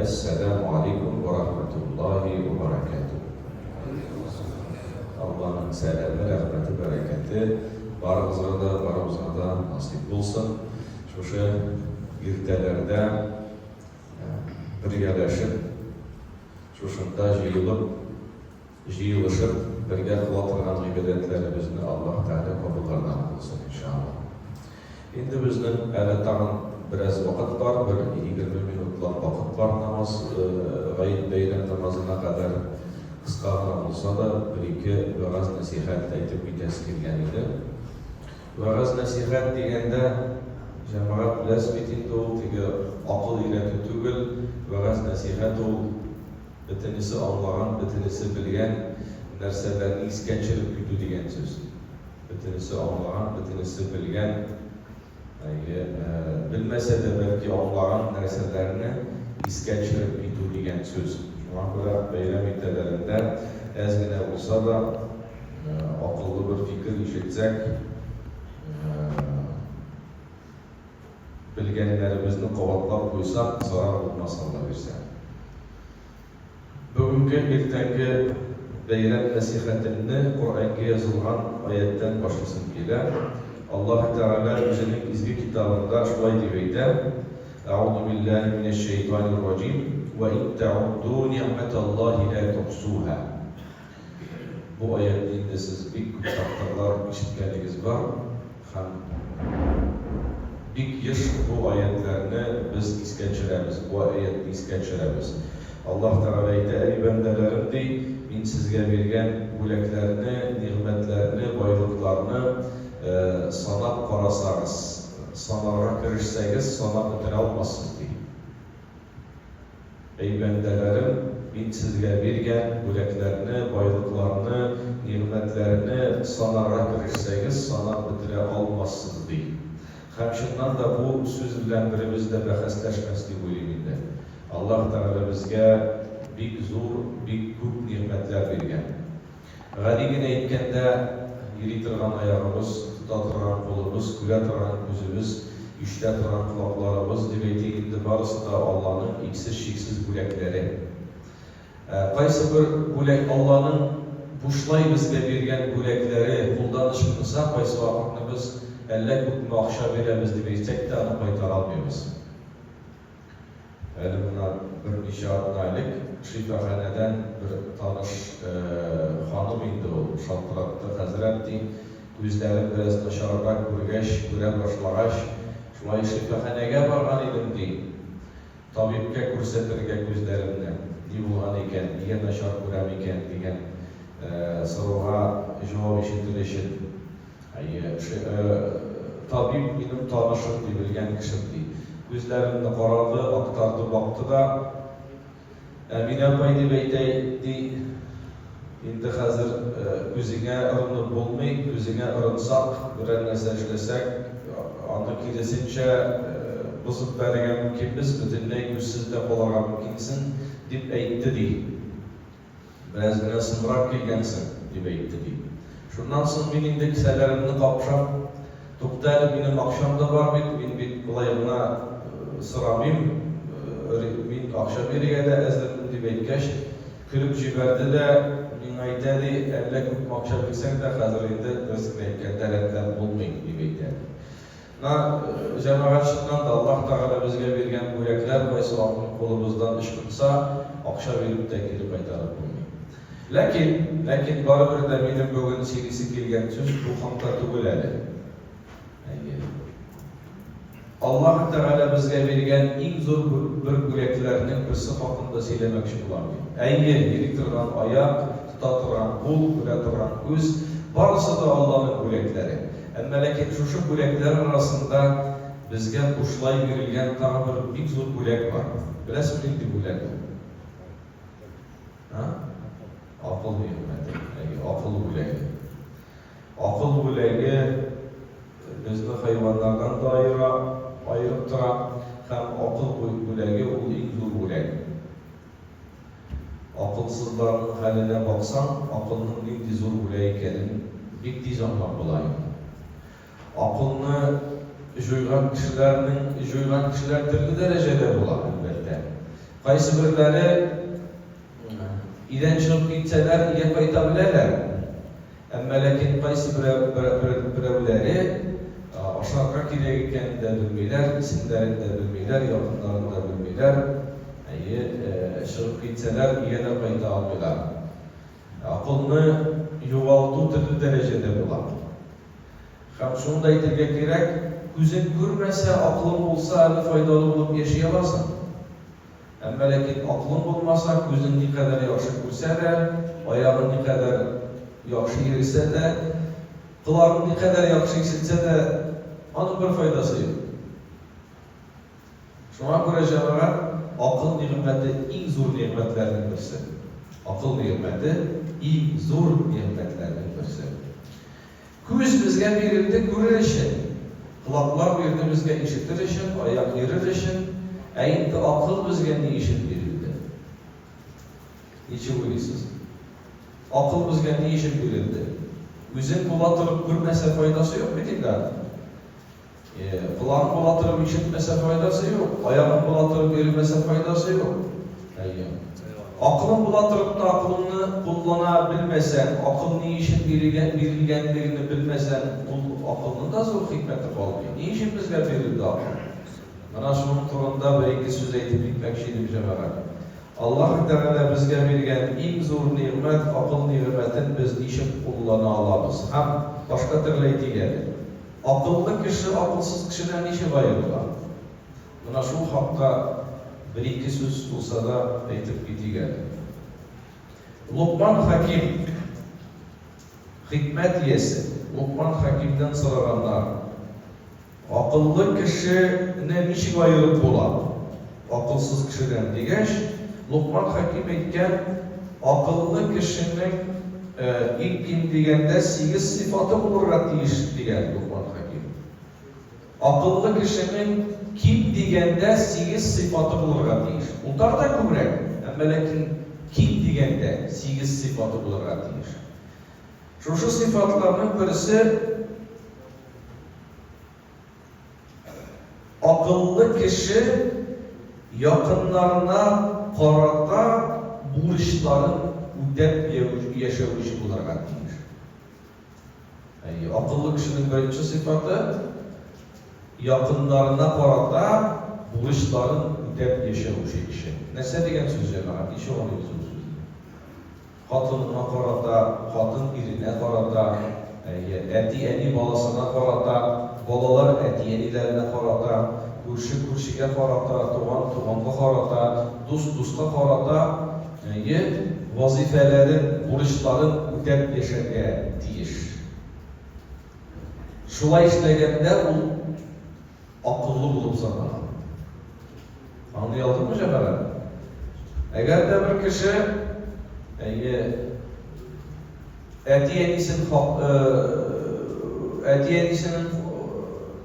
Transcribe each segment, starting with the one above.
Esselamu Aleyküm ve Rahmetullahi ve Berekatuhu. Allah'ın selamı, rahmeti, bereketi barımıza da nasip olsun. Şu irtelerde birgeleşip, şuşunda jıyılışıp, birge kılatırgan ibadetlerimizni Allah Teala kabullardan kılsın inşallah. Şimdi bizden tağın biraz vakit var, bir 20 minutlar vakit var namaz, gayet beyran namazına kadar kıskağına olsa da bir-iki vaaz nasihat aytıp bitesi kelgeniydi. Vaaz nasihat degende cemaat bilas bitinde o tege akıl ile tütügül, vaaz nasihat o bitinisi anlayan, bitinisi bilgen narsalarni isga tushirib kütü degan söz. Bitinisi anlayan, bitinisi bilgen bilmese de belki onların narsalarni isga tushirib kütü degan söz. Şuna göre bayram itelerinde ezgine olsa da akıllı bir fikir işitsek, bilgenlerimizni quvvatlab qo'ysak, zarar olmasa da verse. Bugünkü ertangi bayram nasihatini Qur'onga yazılgan ayetten başlasın kelar. Allah Teala o'zining izgi kitabında şulay deb aytadi: "A'udhu billahi mineşşeytanirracim ve in ta'uddu ni'metallahi la tuhsuha." Bu ayetinde siz bir kitaplar işitkenligiz var. Hem bir yıl bu ayetlerini biz iskençiremiz, bu ayetni iskençiremiz. Allah Teala aytadi: "Ey bendelerim dey, min sizge bergen bo'laklarni, nimetlerini, boylıklarını sanab qarasanız, sanara kirişseniz sanab bitire olmazsınız deyip. Ey bendelerim, min sizge bergen bo'laklarni, boylıklarını, nimetlerini sanara kirişseniz sanab bitire olmazsınız deyip. Hemşinden da bu söz bilen birimizde bahsleşmesini buyuruydu. Allah Teala bizge bik zor, bik köp nimetler bergen. Galigine aytkanda yeri turgan ayağımız, tuta turgan kolumuz, güle turgan gözümüz, işte turgan kulaklarımız deb aytganda barısı da Allah'ın iksiz şeksiz bo'lakları. Qaysi bir bo'lak Allah'ın buşlay bizge bergen bo'lakları kullanış kılsa, qaysi vaqtni biz elle köp akşa beremiz deb aytsek de onu qaytara almaymiz. Buna bir neçe aylık şifahaneden bir tanış hanım indi o, şaltırattı, hazretti. Gözlerim biraz dışarıda göre başlagaç, şulay şifahanege bargan idim deyip. Tabipke көрсәтергә gözlerimle, ne bulgan iken, niye naşar görem iken degan soruğa cevap işitilişin. Tabip benim tanışım diye bilgen kişim deyip. Gözlerimde qaradı, aktardı, baktı da Emine apay deb aytaydi, endi hazır o'zingga urinib bo'lmay, o'zingga urinsaq, biror narsa ishlasak, uni kelasincha buzib bergan mumkinmiz, butunlay ko'zsiz qolgan mumkinsin deb aytdi deydi. Birazgina sinroq kelgansin deb aytdi deydi. Shundan so'ng mening de kisalarimni qopshab, to'xtadi, mening oqshomda bor men bulaygina so'ramayman, men oqshom ergada azdirdim deb aytgach, kulib jiberdi de men aytadi, alla ko'p oqshom bilsang da hozir endi o'zingga aytgan talablar bo'lmaydi deb aytadi. Jamoat shundan da Allah Teala bizga bergan bo'laklar qaysi vaqtni qo'limizdan ish qilsa, oqshom berib de kelib qaytarib bo'lmaydi. Lekin baribir de mening bugun segisi kelgan so'z bu hamda tug'iladi. Allah Teala bizge bergen en zor bir bo'laklarning birisi haqida söylemoqchi bo'laman. Ayni yeri turgan oyoq, tuta turgan qo'l, ko'ra turgan ko'z, barisi da Allah'ın bo'laklari. Ammo lekin shu bo'laklar arasında bizge qo'shilay berilgan tag'in bir zor bo'lak var. Bilasizmi nima bo'lak? Aql ne'mati, aql bo'lagi. Aql bo'lagi bizni hayvonlardan da ayırıp duran hem akıl bo'lagi o en zor bo'lag. Akılsızların haline baksan, akılның neydi zor bo'lag ekenin bir tez anlap bulayım. Akılını joygan kişiler türlü derecede bular elbette. Qaysı birleri iden çıkıp gitseler iyi kaytabilirler. Ama lakin qaysı birevleri aşağı kireyken de bilmeyler, isimlerini de bilmeyler, yakınlarını da bilmeyler. Çıkıp gitseler iyi de kaytabilirler. Akılını yuvaltı türlü derecede bulan. Hem şunu da aytırga gerek, gözün görmese, aklın olsa hali faydalı bulup yaşayamazsın. Ama lakin aklın bulmasa, gözün ne kadar yaxşı görse de, ayağın ne kadar yaxşı yürüse de, kulağın ne kadar yaxşı işitse de, onun bir faydası yok. Şuna göre cemaat, akıl nimeti en zor nimetlerden birisi. Akıl nimeti en zor nimetlerden birisi. Göz bizge verildi görür için, kulaklar verildi bizge işitir için, ayak yürür için, eğitimde akıl bizge ne için verildi? Niçin bilirsiniz? Akıl bizge ne için verildi? Gözün bulatırıp görmese faydası yok mu dikkat? Kulağın bulatırıp işitmese faydası yok, ayağın bulatırıp verilmese faydası yok. Aklın bulatırıp da aklını kullanabilmesen, akıl ne işin verilgenlerini bilmesen, aklının da zor hikmeti kalmıyor. Ne işin bizge verildi akıl? Bana şunun turunda bir iki söz aytip bitmek şeydi bir cemaat. Allah Teala bizge verilgen en zor nimet, akıl nimetin biz işin kullana alabız. Hem başka türlü aytı akıllı kişi, akılsız kişiden işi bayırlar. Bana şu hakka bir iki söz olsa da aytıp giti geldi. Luqman Hakim, hikmet yesi, Luqman Hakim'den soranlar, akıllı kişinin işi bayırıp olan, akılsız kişiden degeç, Luqman Hakim etken, akıllı kişinin ilk kim degende 8 sıfatı bulurlar deyiş degen Luqman Hakim. Akıllı kişinin kim degende 8 sıfatı bulurlar deyiş. Onlar da köprek. Ama lakin kim degende 8 sıfatı bulurlar deyiş. Şu sıfatlarının birisi akıllı kişi yakınlarına karata borçların ödep yaşayışı olarak anlayır. Yani akıllı kişinin birinci sıfatı yakınlarına karata borçların ödep yaşayışı işi. Nese degen söz cemaat? İşi onu söz. Hatınına karata, hatın irine karata, eti eni balasına karata, balalar eti enilerine karata, kurşiga karata, tuğanға karata, dost-dostqa karata, vazifelerin, borçların ödep yaşarga tiyiş. Şulay işlegende o akıllı bulup sanılır. Anlayaldın mı cemaat? Eğer de bir kişi etiyenisinin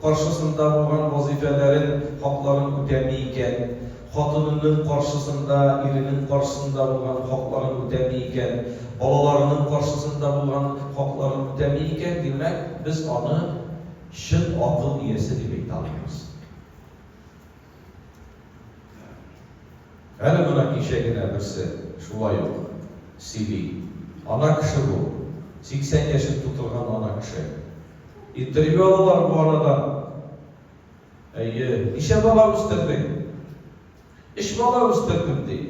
karşısında olan vazifelerin, hakların ödemiyken, hatınının karşısında, irinin karşısında olan hakların ödemiyken, balalarının karşısında olan hakların ödemiyken demek, biz onu şın akıl iyesi demek tanıyoruz. Her buna işe birisi, şula yok, sili. Ana kişi bu. 80 yaşın tutulgan ana kişi. İnterview alırlar bu arada. İşe bala üstürdün. İş bala üstürdün değil.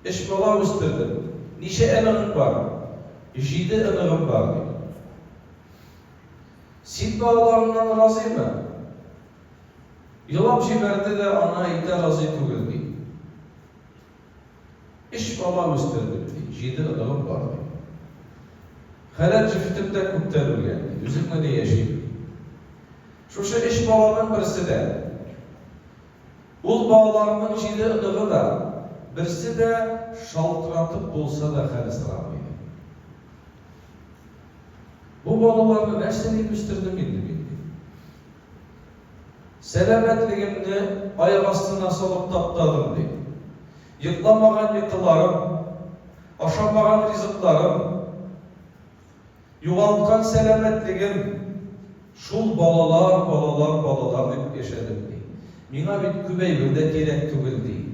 İş bala üstürdün. Nişe enağın var. Jide enağın var değil. Sit bağlarından razı mı? Yılap jiberdi de ana ite razı tügül değil. İş bala üstürdün değil. Jide enağın var değil. Halat jiftibde küptedir yani. Yüzükle de yaşayıp. Şu iş bağlarının birisi de, ul bağlarının içinde ıdığı da, birisi de şaltıratıp olsa da xəlistiramidir. Bu bağlarını nəşten yetmiştirdim bildi. Selametliğimni ayak astına salıp taptadım deyip. Yıklanmağın yıkılarım, aşamağın rizıklarım, yuvaltkan selametliğim, şul balalar deyip yaşadım deyip. Mina bit kübey birde gerek tügül deyip.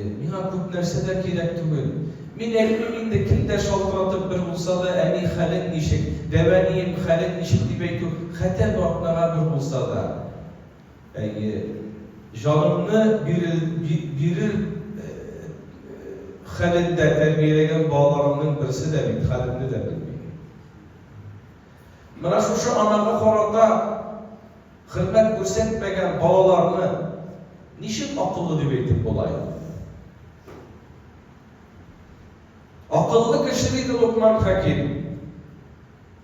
Mina köp nerse de kerek tügül. Min 50 minde kimde şaltıratıp bir bulsa da eni halin nişik, deveniyim halin nişik dibeytu, hatem baknağa bir bulsa da canımını bir halinde terbiyelegen bağlarımın birisi de bir halini de bilmiyor. Mana şu anaga qarata hürmet görsetmegen bağlarını nişik akıllı dibeytip olaydı? Akıllı kişiydi Lokman Hakim.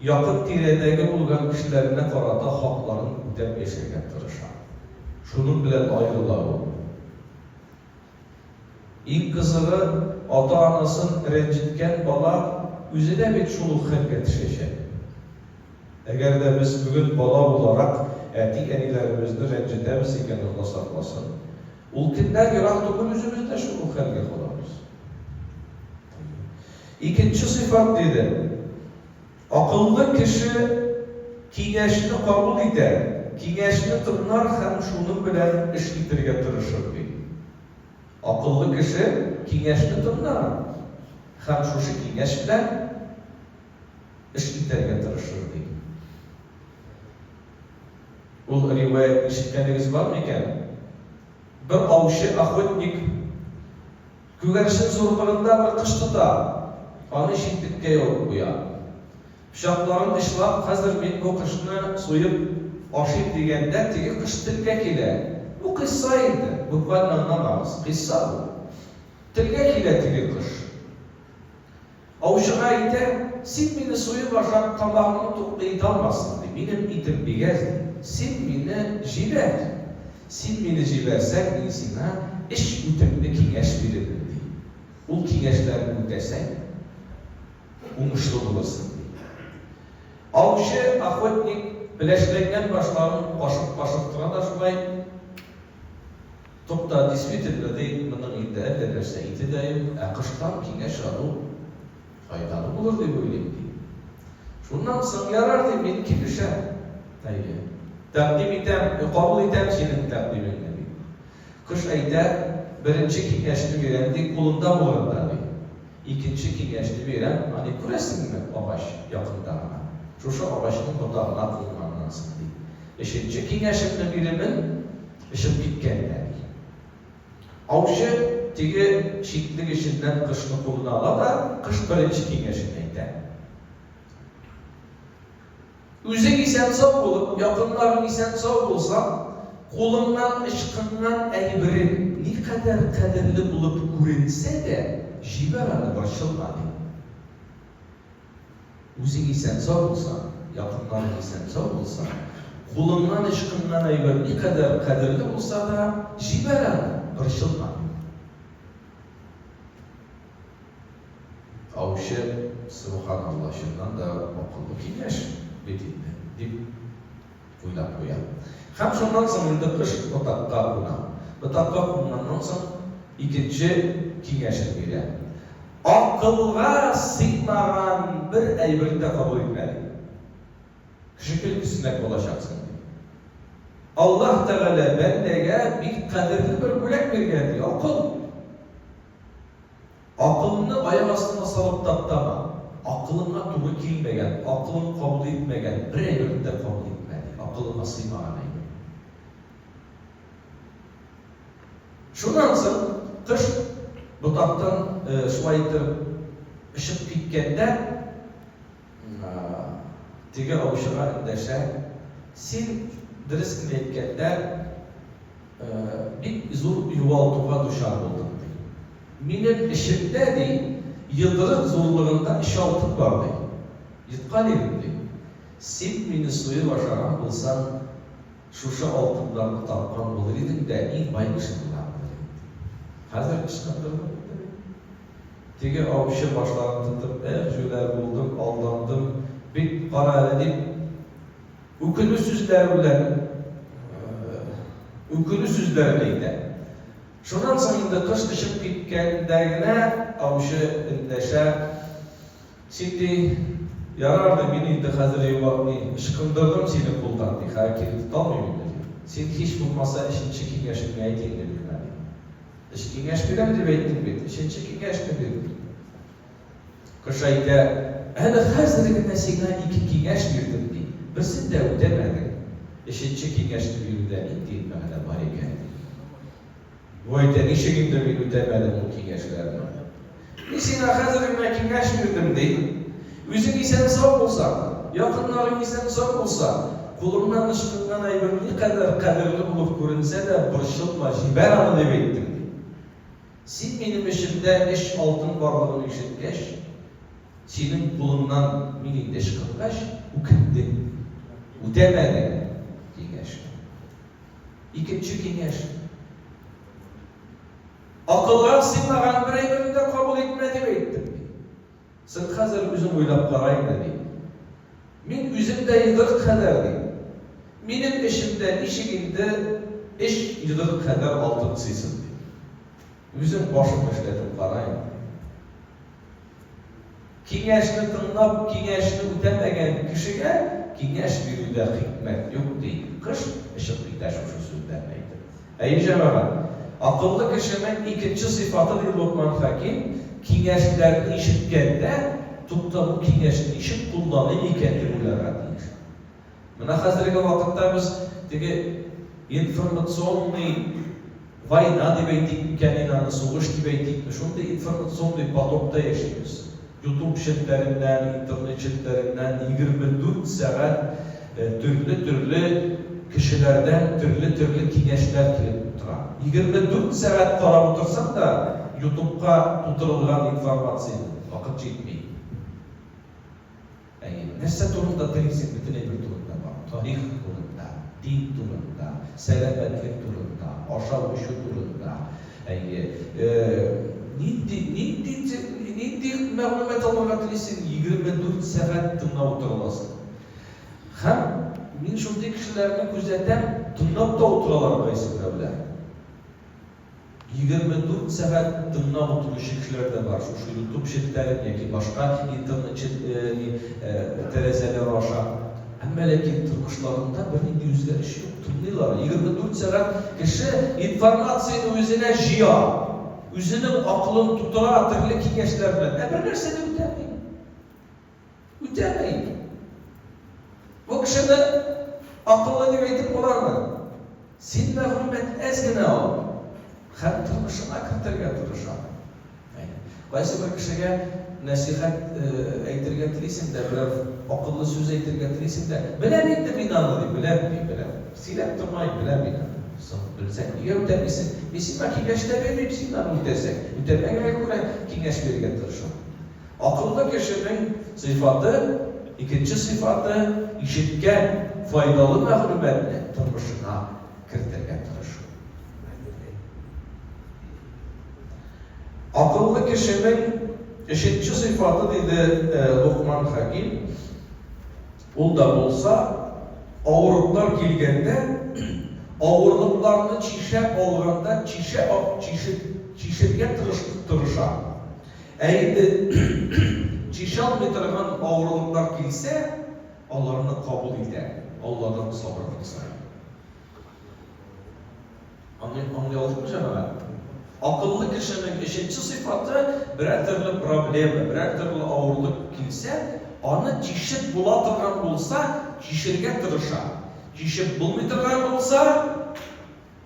Yakın tiredeki bulgan kişilerine karada hakların ödep yaşayan tırışan. Şunun bilen ayrıları. İlk kızını ata-anasını rencitken bala üzerine bir çoluk hırket şeşe. Eğer de biz bugün bala olarak etik enilerimizni rencitemiz iken Allah saklasın. Ulkinler yarattığı yüzümüzde çoluk hırket olamız. İkinci sıfat dedi. Akıllı kişi kengeşini kabul eder. Kengeşini tırnar hem şunun bilen iş bitirge tırışır deydi. Akıllı kişi kengeşini tırnar hem şu kengeş bilen iş bitirge tırışır deydi. Bu rivayet işitkeniniz var mı iken? Bir avşı ahvetnik güverişin zorlarında bir kış tutar. Anı şiddetke yok bu ya. Şartların işlap hazır men bu kışını soyup aşıp degende tegi kış tilge kele. Bu kıssaydı. Bu kadar anlamaz. Kıssa bu. Tilge kele tegi kış. Avşığa ite sen beni soyup aşıp tabağını toplayıp almasın de. Benim itim begezdi. Sen beni jiber. Sen beni jibersen insana iş ütemde kengeş bilirdin de. O kengeşlerini ötesen umuşlu bulursun. Avşı, ahvetnik, bileşlengen başlarını başıptıran da şulay topta dispit edildi, bunun iddia ederse itidayım, akıştan kengeş alı faydalı bulur diye böyleydi. Şundan sonra yarar diye beni kilişe. Takdim etem, kabul etem senin takdiminle. Kış ayda birinci kengeşini verendi, kulunda bulurlar. İkinci kengeşini veren, hani kuresin mi ağaç yakında? Şu ağaçın kodağına kullanılmasın diye. Beşinci kengeşini birimin ışıp gitkenler. Avşı tegi şitlik işinden kışını koluna ala da kış birinci kengeşini eder. Üzek isen sağ olup, yakınların isen sağ olsa, kolundan, ışkından eybirin ne kadar kaderli bulup görünse de jiberanı başılmadı. Üzek isen sağ olsa, yakınların isen sağ olsa, kolundan, ışkından eybirin ne kadar kaderli olsa da jiberanı başılmadı. Avşı, subhanallah şundan da akıllı kengeş bitinde, dip uylap koyalım. Hem şundan sonra kış otakka kuna. Otakka kundan sonra ikinci kengeşini veriyor. Akılga sığmagan bir eybirde kabul etmeli. Kişi üstüne olacaksın. Allah Teala bendege bir kaderli bir bölek vergen diyor. Akıl. Aklını ayak astına salıp tatlama. Aklına doğru kilmegen, aklını kabul etmegen, bir eybirde kabul etmeli. Akılına sığmagan eybir. Şundan sonra kış butaktan suaytırıp ışıp gitkende tege avuşağa indeşe sen dirisk etkende bir zor yuvaltığa düşer oldum. Minin işimde de yıldırık zorluğunda işaltık vardı. Yıtkal elimdi. Sen mini suyu başaran bulsan şuşa altınlarını tapkan bulur idim de en baygışın bulandı. Hazır kışkandırma. Tege avuşa başlarını tutup, şöyle buldum, aldandım, bir karar edip, ukülü süzlerleydi. Şundan sonra kış ışıp gitkenlerine avuşa indeşe, şimdi yarardı beni de hazır eyvallah, ışkındırdım seni kuldan diye, hareketi tutamıyorum dedi. Sen hiç bulmasa işin çekin yaşını yaytayım dedi. kengeş bilen de beyttim beyt. İşinci kengeş mi bilir? Kışayda, hani hazırlıkına sinan iki kengeş birdim diye. Birisi de ödemedi. İşinci kengeş birden değil bana var iken. Bu yüzden işimde bir ödemedim o kengeşlerden. Sinan hazırlıkına kengeş birdim diye. Üzüm isen sağ olsa, yakınların isen sağ olsa, kulundan ışkından aybır ne kadar kaderli bulup görünse de bırşılma, jiber anı demektim. Sen benim işimde eş altın varlığını işitkeş, senin kulundan minindeş kılgaş, ukindi, udemedi, kengeş. İkinci kengeş. Akıllar sinmağın bir eybirinde kabul etmedi beyttim. Sen hazır üzüm oylap qarayın dedi. Men üzümde yıdır kadar dedi. Benim eşimde, işigimde eş yıdır kadar altın sıyısın dedi. Üzüm başım işledim qarayın. Kengeşini tınlap, kengeşini ötemegen kişiye kengeş birüde hikmet yok değil. Kış ışıklıkta şu sözlenmeydi. Ey cemaat, akıllı kişinin ikinci sıfatı değil Lokman Hakim, kengeşlerini işitkende tutta bu kengeşini işit kullanıyor ikendir ulara deyir. Mana hazırki vakitte biz informasyonlu vayna debeydik, kendinden soğuş debeydik, şunda informasyonlu patokta yaşıyoruz. YouTube şirketlerinden, internet şirketlerinden 24 saat türlü kişilerden türlü kengeşler gelip duran. 24 saat karab otursan da YouTube'ga tutulgan informasiya vakit yetmiyor. Нәрсе турында телевизия бүтүн bir турында бар. Тарих турында, din турында, сәләмәтлек турында, ашау-ишү турында. Нинди мәгълүмат алырга телисең 24 сәгать тыңлап утыра аласың. Һәм мин шундый кешеләрне күзәтәм, тыңлап та утыралар кайсы берәүләр. 24 saat tınlap oturuşu kişiler de var. Şu YouTube şirketleri ya ki başka internet terezeler aşağı. Ama lakin tırmışlarında bir yüzgeriş yok. Tınlıyorlar. 24 saat kişi informasyonu üzerine jiya. Üzerinin aklını tutura hatırlı kengeşlerle. Bir nerse de ödemeyin. Ödemeyin. Bu kişi de akıllı demeyitim olar mı? Sen mehrumet ezgine al. Hem tırmışına kırtırga tırışan. Qaysi bir kişiye nasihat aytırga tileysin de, bir akıllı söz aytırga tileysin de, bilemeydi de inanır, bilemeydi. Silep durmayı bilemeydi. Bilsen, niye ödemisin? Bizim kengeşte vermeyip sinan ödesek. Ödemeye göre kengeş verge tırışan. Akıllı kişinin sıfatı, ikinci sıfatı, işitken faydalı mahlumetini tırmışına kırtırga tırışan. Akıllı kişinin işitçi sıfatı dedi Lokman Hakim. O da olsa ağırlıklar gelgende ağırlıklarını çişe alganda çişirge tırışan. Eğer çişe almaytırgan ağırlıklar gelse Allah'ını kabul eder. Allah'ın sabrını sayar. Anlayalım mı canım? Akıllı kişinin işitçi sıfatı birer türlü problem, birer türlü ağırlık gelse, onu çişit bulatırgan olsa, çişirge tırışa. Çişit bulmaytırgan olsa,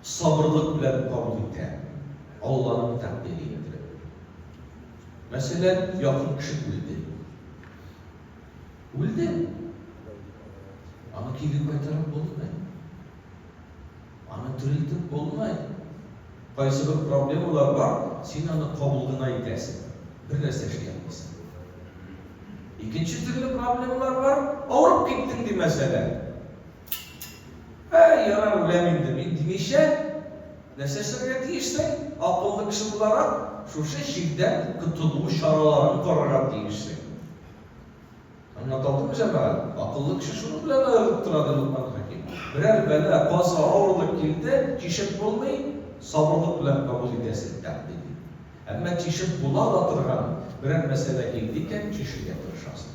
sabırlık bilen kabul eder. Allah'ın takdiridir. Mesela yakın kişi öldü. Öldü. Ama kirli kaytarıp olmayın. Ama diriltip olmayın. Qaysı bir problemler var, sen onu kabuluna edersin. Bir нәрсе işleyemezsin. İkinci türlü problemler var, ağırıp gittin di mesele. Yarar ölemindim, intimişe, нәрсе işlerine deyişsin, akıllı kişi olarak şu şekilde kıtılmış şaralarını korarak deyişsin. Anlatalım mı cemaat? Akıllı kişi şunu bile ağırıptıradı Lokman Hakim. Birer bela, kasa ağırlık geldi, çişip olmayın, sabırlık bilen kabul edesin takdiri. Ama çişip bulalatırgan birer mesele geldikken çişi yatırışasın.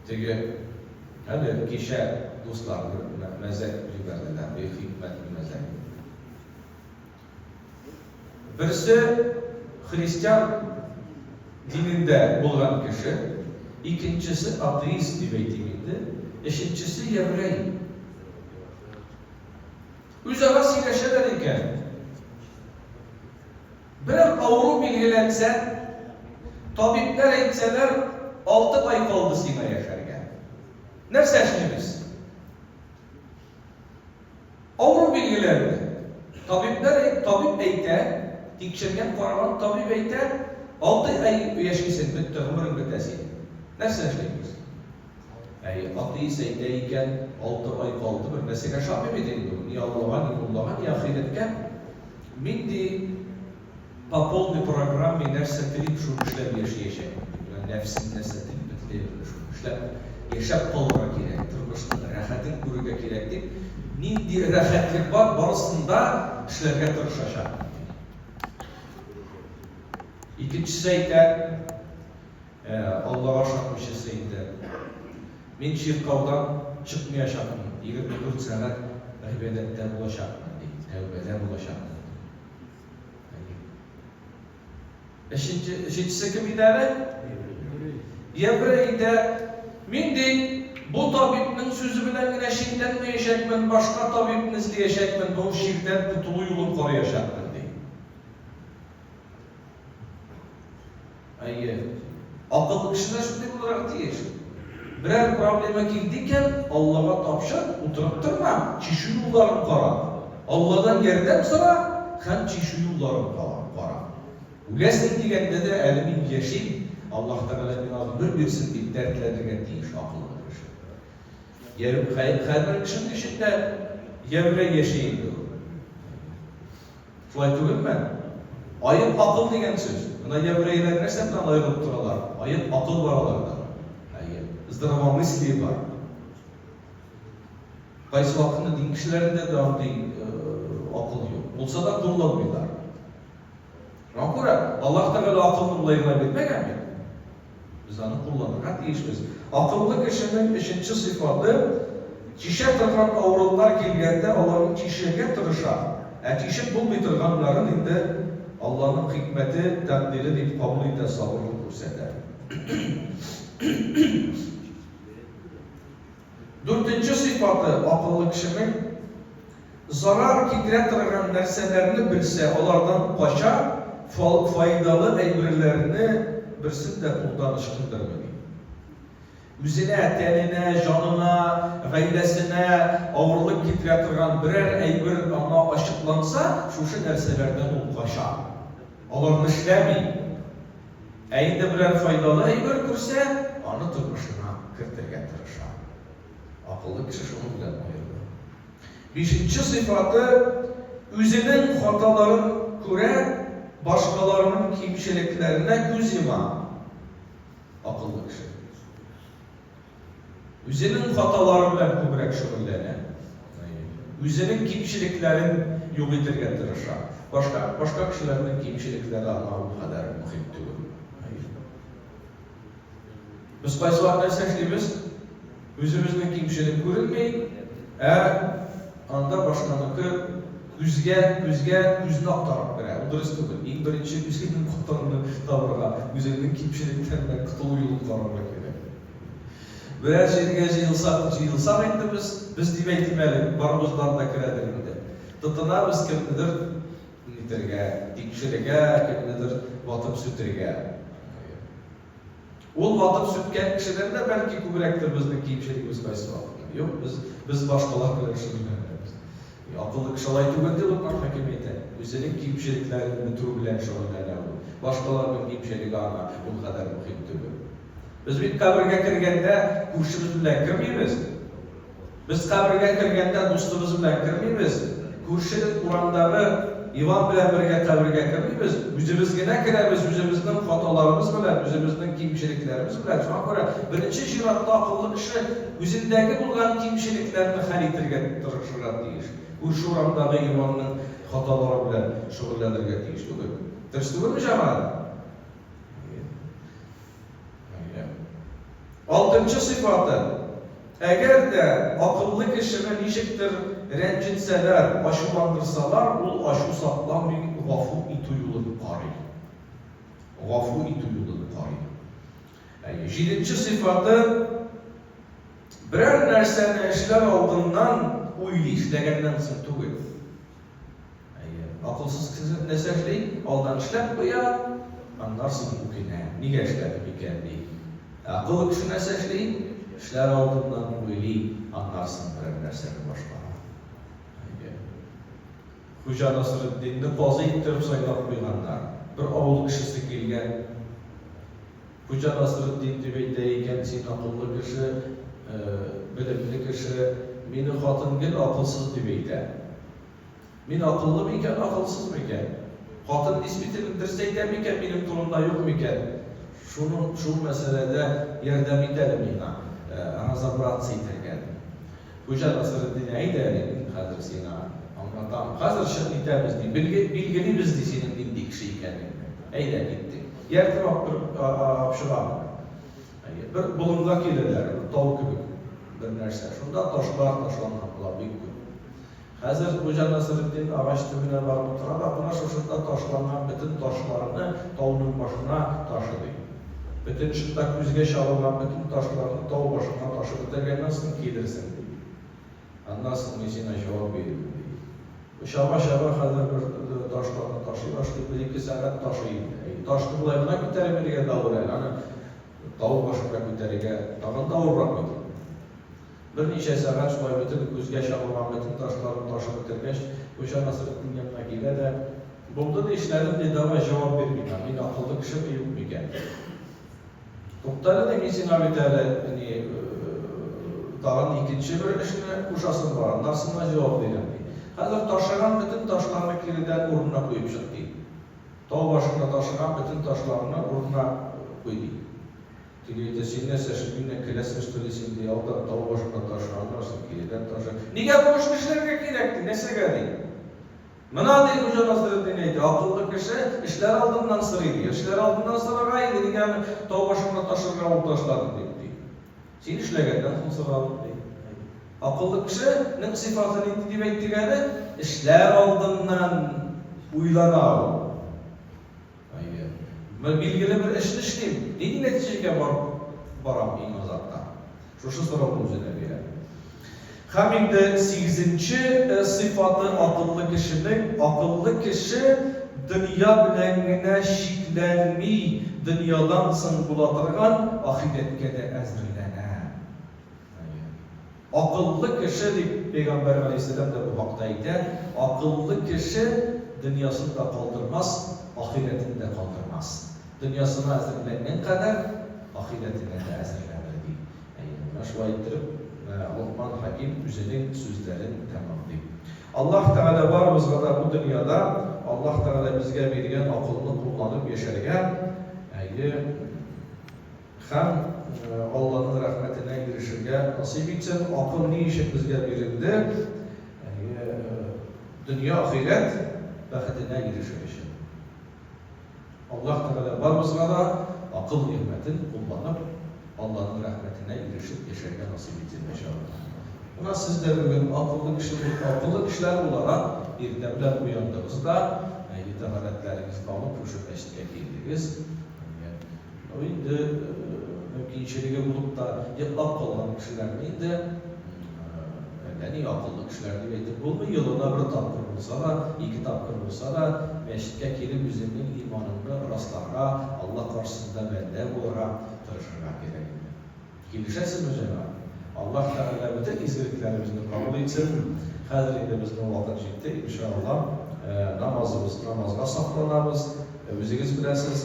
Çünkü hani kişi dostlar mezek jiberdiler, bir hikmetli mezek. Birisi Hristiyan dininde bulgan kişi, ikincisi ateist deb aytaylik, üçüncüsü Yevrey. O'zaro сөйләшәләр ekan. Biror avru belgilansa, tabiblar aytsalar, 6 ay qoldi senga yasharga. Narsa ishlaymiz? Avru belgilandi. Tabib aytdi, tekshirgan qaragan tabib aytdi, 6 ay yashaysan, bitta umring bitasi. Narsa ishlaymiz? Ateist aytdi ekan, 6 ay qoldi, bir narsaga ishonmaydi endi. Ni Allohga, ni Allohga, ni oxiratga. Mindi по полной программе нәрсә телеп шуны эшләп яшәячәк. Нәфсен нәрсә телеп бетләп шуны эшләп яшәп калырга кирәк. Тормышның рәхәтен күрергә кирәк дип, нинди рәхәтлек бар, барысында эшләргә тырышачак. Икенчесе әйтә, Аллага ышанмыйчысы инде. Мин чиркаудан чыкмаячакмын. 24 сәгать гыйбадәттә булачакмын дип, тәүбәдә булачакмын. Üçüncüsü kim idare? Yevrey de mindi bu tabibinin sözü bilen yine şirketmeyecekmin, başka tabibini izleyecekmin, bu şirket tutulu yolun koruyacakmin diye. Akıllı kişiler şöyle olarak değil. Birer probleme girdiyken Allah'a tapşır, oturup durma, çişi yollarını kara. Allah'dan yerden sonra hem çişi yollarını kara. Ulesin degende de elimin yaşayıp Allah Teala'nın adını bilsin deyip dertlerine deyiş akıllıdır. Her kişinin içinde Yevrey yaşayın diyor. Şulay tügün ben. Ayıp akıl degen söz. Buna Yevreyler neresinden ayrılıp duralar. Ayıp akıl var alarda. Izdırama misli var. Kaysı vaktinde din kişilerinde de akıl yok. Olsa da kullanmıyorlar. Allah Teala akıllı olayına bilmegen mi? Biz onu kullanırız değişmez. Akıllı kişinin üçüncü sıfatı, kişi tırgan avrular gelgende Allah'ın kişiye tırışar. Kişi bulmay tırganların indi Allah'ın hikmeti, takdiri deyip kabul eden sabırlı görseder. Dördüncü sıfatı akıllı kişinin zarar keltirgan narsalarini bilse, onlardan kaçar, faydalı eybirlerini birsin de kullanış kıldırmıyor. Üzüne, tenine, canına, gaylesine ağırlık getirgen birer eybir ama açıklansa, şu narsalardan o kaçar. Onlarını işlemeyin. Eyinde birer faydalı eybir görse, onu tutmuşuna kırtırgen tırışar. Akıllı kişi şunu bilen ayırır. Beşinci sıfatı, üzerinin hataların göre başkalarının kimseliklerine göz yuma. Akıllı kişi. Üzerinin hataları bilen kübrek şüphelerini, üzerinin kimseliklerin yok edirgen tırışar. Başka kişilerin kimselikleri Allah'ın kadar mühim değil. Biz qaysı vaxt seçtiğimiz, özümüzün kimselik görünmeyin, anda başlanıkı yüzünü aktarıp bire. O dürüst değil. İlk birinci yüzünün kurtarını tavrığa, yüzünün kimseliklerine kıtılı yolu tavrığa gerek. Birer şeyine yılsak etti biz demeytimeli, barımızdan da kiredirinde. Tıtına biz kimlidir? Nitirge, dikşirige, kimlidir? Vatıp sütürge. Ol vatıp sütken kişilerinde belki kübürektir bizden kimselikimiz kaysı vatıp. Yok, biz başkalar bilir şunu. Akıllı kişiler tügünde bunlar hakimiyete. Üzerinin kimseliklerini türbilen şöyle başkalarının kimseliği ana bu kadar mühim tügün. Biz bir kabirge kirgende kurşumuz bilen kirmeyimiz. Biz kabirge kirgende dostumuz bilen kirmeyimiz. Kurşunun Kur'an'дағы İvan bilen birge kabirge kirmeyimiz. Yüzümüzge kiremiz, yüzümüzden hatalarımız bilen, yüzümüzden kimseliklerimiz bilen. Şuna göre birinci şiratta akıllı kişi yüzündeki bulgan kimseliklerini halitirge tırışırat deyir. Kurşu Kur'an'дағы İvan'ın hataları bilen şüghullenirge deyir. Tırstığın mı cemaat? Altıncı sıfatı, eğer de akıllı kişinin nişiktir rencitseler, aşılandırsalar, ol aşı saklanmayın, gafur iti qarayı. Gafu ituyulunu qarayı. 7. sıfatı birer nərsəni işlər aldığından uylu işləgəndən sonra tügül. Akılsız kızı ne seçti? Aldan işlep koyar, anlarsın bu ki ne? Niye işlepi bir kendi? Akıllı kişi ne seçti? İşler aldığından uylu, anlarsın bir dersleri başka. Hoca Nasreddin'ni fazla ittirip saylap koyanlar. Bir avul kişisi gelgen. Hoca Nasreddin deyken sen akıllı kişi, bilimli kişi, beni hatın gel akılsız dibeyde. Men akıllı mı iken, akılsız mı iken? Hatın nispetini bildirseydi mi iken, benim durumda yok mu iken? Şu meselede yardım edelim yine. Razabrat seyterken. Hoca Nasreddin eyleyelim, hazır sena anlatam. Hazır şıknitemiz değil, bilgili biz de senin dindik şeyken. Eyle gitti. Yer taraf bir apşıram. Bir bulundak ilerler, bir tavuk gibi bir nerse. Şunda taşlar taşlanmakla büyük. Hazır Hoca Nasreddin ağaç tübüne varıp oturada, buna şuşunda taşlanan bütün taşlarını tavuğun başına taşıdı. Bütün çıplak yüzge şalınan bütün taşlarını tavuğ başına taşıdı derken nasıl gelirsin? Anlarsın nesine cevap veriyor. Şaba hazır bir taşlarını taşıyı başladı, bir iki saat taşıyı. Taşlı bulayına kütərimeliğe davırayla, tavuğ başına kütəriğe, tağın davırrak mıydı? Bir neçə saat sonra bütün gözge şalınan bütün taşlarını taşıp bitirmiş. Hoca Nasreddin yanına gelir de burada da işlerim dedava cevap vermiyor. Yine akıllı kişi mi yok mu iken? Doktorlar da mesin abidələ dağın ikinci bölüşüne kuşasın var. Nasılına cevap verildi. Hazır taşıran bütün taşlarını kiliden uğruna koyup çıktı. Tağ başına taşıran bütün taşlarını uğruna koydu. Tügeyde sinne seçimine kilesmiş tulisin diye aldı, tavu başına taşıranlarsın kiliden taşıran. Niye bu işlerine gerekti? Nese geldi? Mına değil Hoca Nasreddin neydi? Akıllı kişi işler aldığından sırıydı. İşler aldığından sonra gaydi. Yani tavu başına taşıran alıp taşladın dedi. Sen işlegenden sonra sıradın dedi. Akıllı kişinin sıfatını intidip ettiğini işler aldığından uylana. Bilgili bir işini işleyeyim. Neyi neticeye varam en azapta? Şu sorunun üzerine verelim. Hamide 8. sıfatı akıllı kişinin, akıllı kişi dünya bilenine şiklenmi, dünyadan sıngılatırgan ahiretke de ezrilene. Akıllı kişi, Peygamber Aleyhisselam da bu vaktaydı, akıllı kişi dünyasını da kaldırmaz, ahiretini de kaldırmaz. Dünyasına hazırlanan kadar ahiretine de hazırlanır. Aşağı ettirip Lokman Hakim üzerine sözlerin tamamlayıp. Allah Teala varımızda da bu dünyada Allah Teala bizge vergen akılını kullanıp yaşarken hem Allah'ın rahmetine girişirge nasip etsin. Akıl ne işe bizge verildi? Dünya ahiret bəxtine girişir. Allah Teala varımızda da akıl nimetini kullanıp Allah'ın rahmetine girişip yaşarken nasip etsin inşallah. Buna siz de bugün akıllı kişiler olarak bir devlet uyandığınızda taharetlerinizi alıp kuşup eşlik edildiniz. O indi mümkünçiliği bulup da yıklap kalan kişilerin de yani akıllı kişiler demeydi. Bunu yılına bir tapkır olsa da, iki tapkır olsa da meşrikke kelip üzerinin imanını rastlara, Allah karşısında bende olarak tırışırmak gerekir. Gelişesin hocam. Allah Teala bütün izlediklerimizi kabul etsin. Hazretlerimizin vakti ciddi inşallah namazga saklanamız. Özünüz biləsiniz,